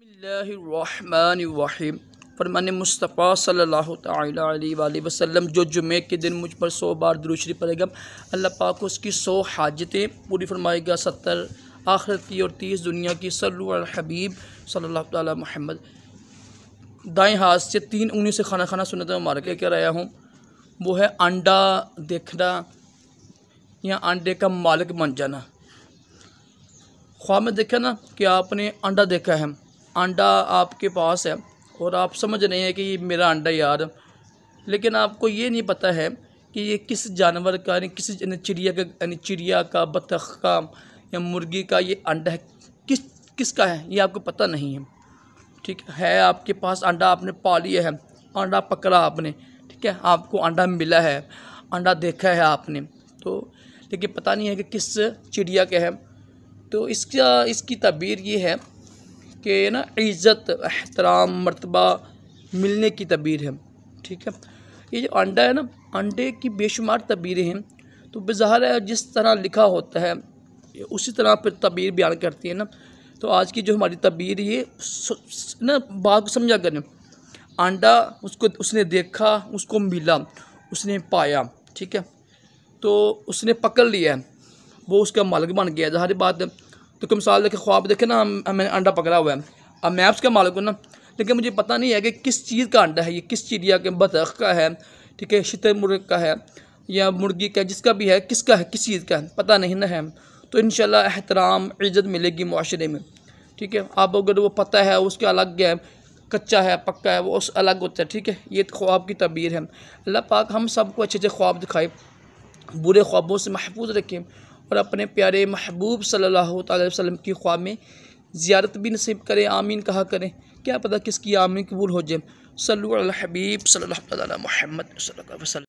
बिस्मिल्लाहिर्रहमानिर्रहीम। फरमाने मुस्तफ़ा सल्लल्लाहु तआला अलैहि वसल्लम जो जुमे के दिन मुझ पर 100 बार दुरूद शरीफ पढ़ेगा, अल्लाह पाक उसकी 100 हाजतें पूरी फरमाएगा। 70 आखिरत की और 30 दुनिया की। सल्लु अला हबीब सल्लल्लाहु तआला मुहम्मद। दाएँ हाथ से 3 उंगली से खाना खाना सुन्नत मुबारक लेकर आया हूँ। वो है अंडा देखना या अंडे का मालिक बन जाना। ख्वाब में देखा ना कि आपने अंडा देखा है, अंडा आपके पास है और आप समझ रहे हैं कि ये मेरा अंडा यार, लेकिन आपको ये नहीं पता है कि ये किस जानवर का, यानी किस चिड़िया का, बतख का या मुर्गी का ये अंडा है, किसका है ये आपको पता नहीं है। ठीक है, आपके पास अंडा आपने पा लिया है, अंडा पकड़ा आपने, ठीक है, आपको अंडा मिला है, अंडा देखा है आपने, तो लेकिन पता नहीं है कि किस चिड़िया का है। तो इसकी तबीर ये है कि ना इज़्ज़त, एहतराम, मर्तबा मिलने की तबीर है। ठीक है, ये जो अंडा है ना, अंडे की बेशुमार तबीरें हैं। तो बेज़ाहिर है जिस तरह लिखा होता है उसी तरह फिर तबीर बयान करती है ना। तो आज की जो हमारी तबीर ये ना, बात को समझा करें। अंडा उसने देखा, उसको मिला, उसने पाया, ठीक है, तो उसने पकड़ लिया है, वो उसका मालिक बन गया। ज़ाहिर बात है। तो मिसाल देखे, ख्वाब देखे ना, मैंने अंडा पकड़ा हुआ है, अब मैं उसका मालिक हूँ ना, लेकिन मुझे पता नहीं है कि किस चीज़ का अंडा है, ये किस चिड़िया के, बतख का है, ठीक है, शुतुरमुर्ग का है या मुर्गी का, जिसका भी है, किसका है, किस चीज़ का है, पता नहीं ना है। तो इंशाल्लाह एहतराम, इज़्ज़त मिलेगी मुआशरे में। ठीक है, अब अगर वो पता है उसका अलग है, कच्चा है, पक्का है, वो उस अलग होता है। ठीक है, ये ख्वाब की तबीर है। अल्लाह पाक हम सबको अच्छे अच्छे ख्वाब दिखाए, बुरे ख्वाबों से महफूज रखें और अपने प्यारे महबूब सल्लल्लाहु अलैहि वसल्लम की ख्वाब में ज़ियारत भी नसीब करें। आमीन कहा करें, क्या पता किसकी आमीन कबूल हो जाए। सल्लु अला हबीब सल्लल्लाहु अलैहि वसल्लम।